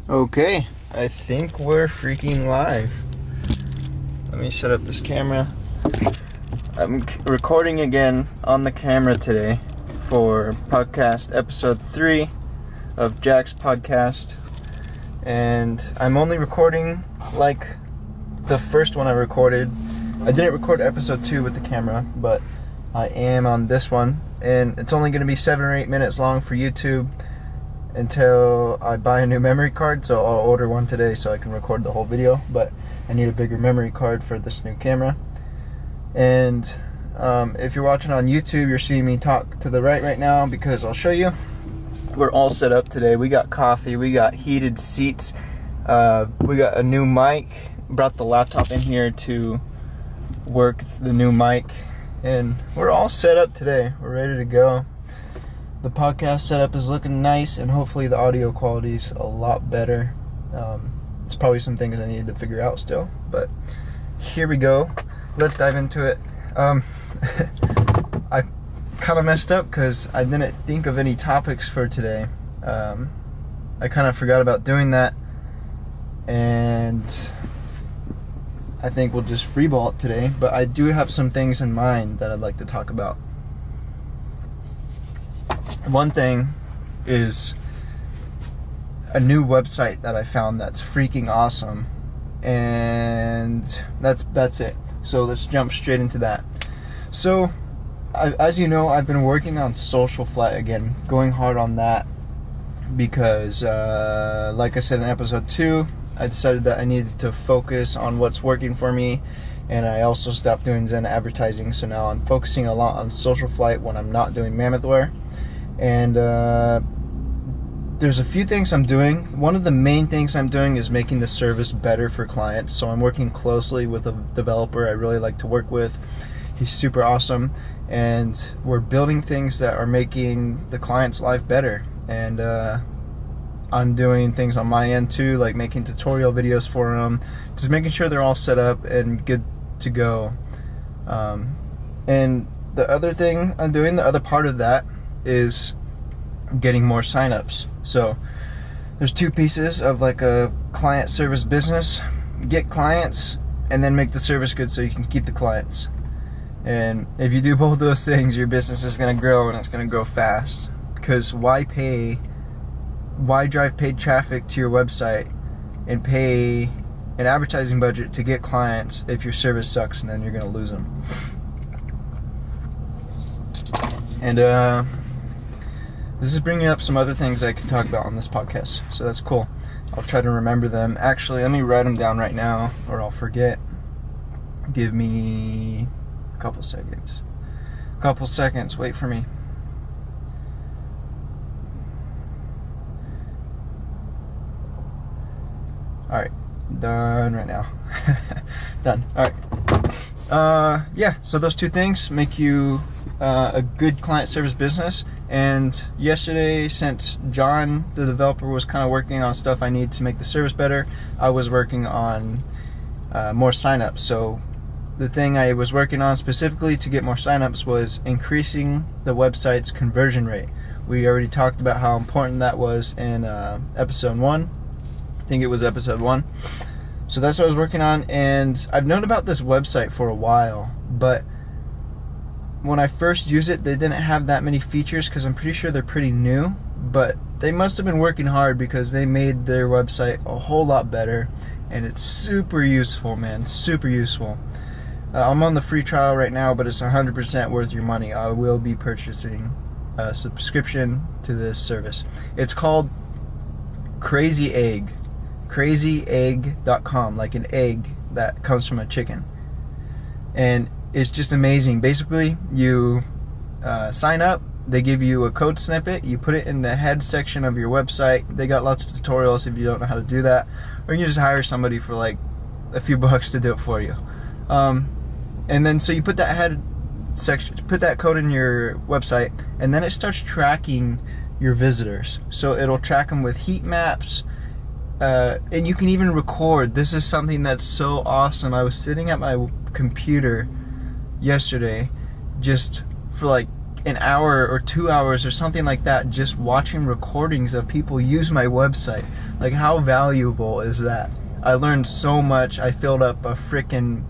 Okay, I think we're freaking live. Let me set up this camera. I'm recording again on the camera today for podcast episode 3 of Jack's podcast. And I'm only recording like the first one I recorded. I didn't record episode 2 with the camera, but I am on this one. And it's only going to be 7 or 8 minutes long for YouTube until I buy a new memory card, so I'll order one today so I can record the whole video, but I need a bigger memory card for this new camera. And if you're watching on YouTube, you're seeing me talk to the right now because I'll show you. We're all set up today. We got coffee, we got heated seats, we got a new mic, brought the laptop in here to work the new mic, and we're all set up today. We're ready to go. The podcast setup is looking nice, and hopefully the audio quality is a lot better. It's probably some things I need to figure out still, but here we go. Let's dive into it. I kind of messed up because I didn't think of any topics for today. I kind of forgot about doing that, and I think we'll just freeball it today, but I do have some things in mind that I'd like to talk about. One thing is a new website that I found that's freaking awesome, and that's it. So let's jump straight into that. So, as you know, I've been working on Social Flight again, going hard on that because, like I said in episode 2, I decided that I needed to focus on what's working for me, and I also stopped doing Zen advertising, so now I'm focusing a lot on Social Flight when I'm not doing Mammothware. And there's a few things I'm doing. One of the main things I'm doing is making the service better for clients. So I'm working closely with a developer I really like to work with. He's super awesome, and we're building things that are making the client's life better. And I'm doing things on my end too, like making tutorial videos for them, just making sure they're all set up and good to go. And the other thing I'm doing, the other part of that, is getting more signups. So there's two pieces of like a client service business: get clients and then make the service good so you can keep the clients. And if you do both those things, your business is going to grow, and it's going to grow fast. Because why drive paid traffic to your website and pay an advertising budget to get clients if your service sucks, and then you're going to lose them? And this is bringing up some other things I can talk about on this podcast, so that's cool. I'll try to remember them. Actually, let me write them down right now, or I'll forget. Give me a couple seconds. Wait for me. Alright, done right now. Done. Alright. Yeah, so those two things make you a good client service business. And yesterday, since John, the developer, was kind of working on stuff I need to make the service better, I was working on more signups. So the thing I was working on specifically to get more signups was increasing the website's conversion rate. We already talked about how important that was in episode 1. I think it was episode 1. So that's what I was working on, and I've known about this website for a while, but when I first used it, they didn't have that many features because I'm pretty sure they're pretty new, but they must have been working hard because they made their website a whole lot better, and it's super useful, man, super useful. I'm on the free trial right now, but it's 100% worth your money. I will be purchasing a subscription to this service. It's called Crazy Egg. crazyegg.com, like an egg that comes from a chicken. And it's just amazing. Basically, you sign up, they give you a code snippet, you put it in the head section of your website. They got lots of tutorials if you don't know how to do that, or you can just hire somebody for like a few bucks to do it for you. And then so you put that head section, put that code in your website, and then it starts tracking your visitors. So it'll track them with heat maps, and you can even record. This is something that's so awesome. I was sitting at my computer yesterday just for like an hour or 2 hours or something like that just watching recordings of people use my website. Like, how valuable is that? I learned so much. I filled up a freaking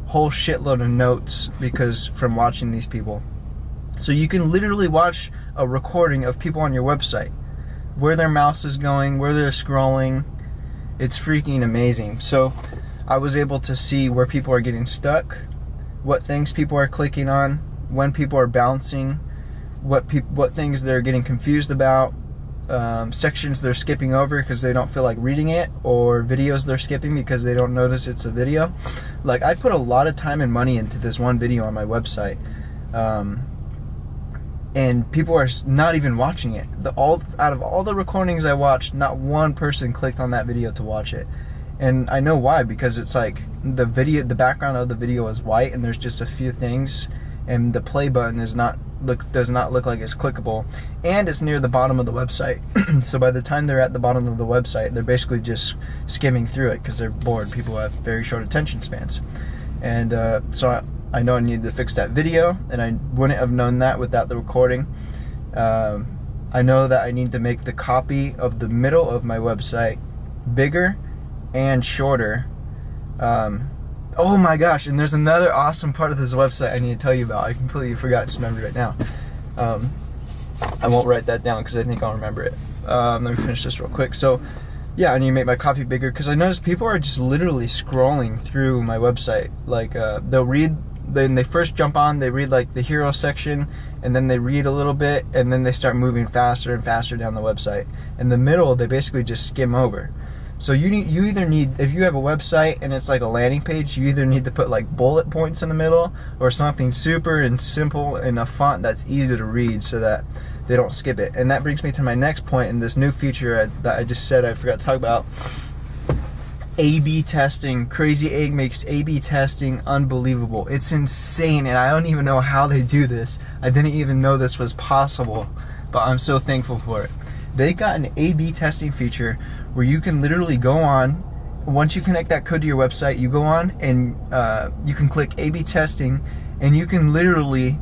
whole shitload of notes because from watching these people. So you can literally watch a recording of people on your website, where their mouse is going, where they're scrolling. It's freaking amazing. So I was able to see where people are getting stuck, what things people are clicking on, when people are bouncing, what things they're getting confused about, sections they're skipping over because they don't feel like reading it, or videos they're skipping because they don't notice it's a video. Like, I put a lot of time and money into this one video on my website, and people are not even watching it. Out of all the recordings I watched, not one person clicked on that video to watch it. And I know why, because it's like the background of the video is white and there's just a few things, and the play button does not look like it's clickable, and it's near the bottom of the website. So by the time they're at the bottom of the website, they're basically just skimming through it because they're bored. People have very short attention spans, and so I know I needed to fix that video, and I wouldn't have known that without the recording. I know that I need to make the copy of the middle of my website bigger and shorter. Oh my gosh, and there's another awesome part of this website I need to tell you about. I completely forgot, just remembered right now. I won't write that down because I think I'll remember it. Let me finish this real quick. So yeah, I need to make my copy bigger because I noticed people are just literally scrolling through my website. Like, they'll read, then they first jump on, they read like the hero section, and then they read a little bit, and then they start moving faster and faster down the website. In the middle, they basically just skim over. So you either need, if you have a website and it's like a landing page, you either need to put like bullet points in the middle, or something super and simple in a font that's easy to read so that they don't skip it. And that brings me to my next point in this new feature that I just said I forgot to talk about. A/B testing. Crazy Egg makes A/B testing unbelievable. It's insane, and I don't even know how they do this. I didn't even know this was possible, but I'm so thankful for it. They got an A/B testing feature where you can literally go on, once you connect that code to your website, you go on and you can click A/B testing, and you can literally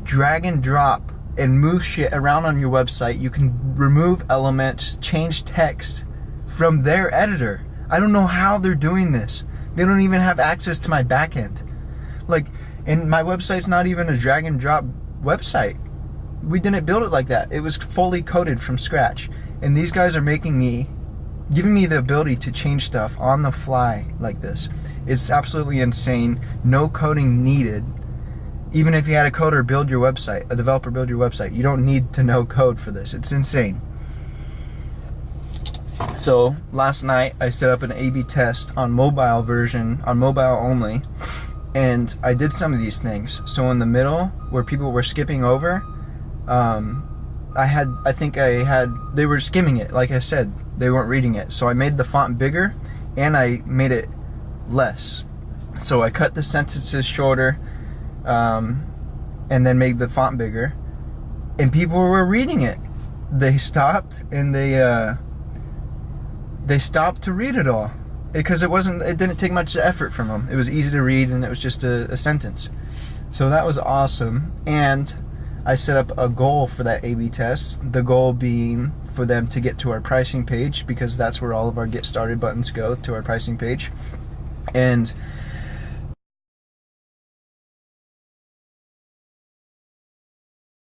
drag and drop and move shit around on your website. You can remove elements, change text from their editor. I don't know how they're doing this. They don't even have access to my backend. Like, and my website's not even a drag and drop website. We didn't build it like that. It was fully coded from scratch. And these guys are giving me the ability to change stuff on the fly like this. It's absolutely insane. No coding needed. Even if you had a coder build your website, a developer build your website, you don't need to know code for this. It's insane. So last night I set up an A/B test on mobile only, and I did some of these things. So in the middle, where people were skipping over, they were skimming it. Like I said, they weren't reading it. So I made the font bigger, and I made it less. So I cut the sentences shorter, and then made the font bigger, and people were reading it. They stopped, and they stopped to read it all, because it didn't take much effort from them. It was easy to read, and it was just a sentence. So that was awesome. And I set up a goal for that A/B test, the goal being for them to get to our pricing page, because that's where all of our get started buttons go, to our pricing page. And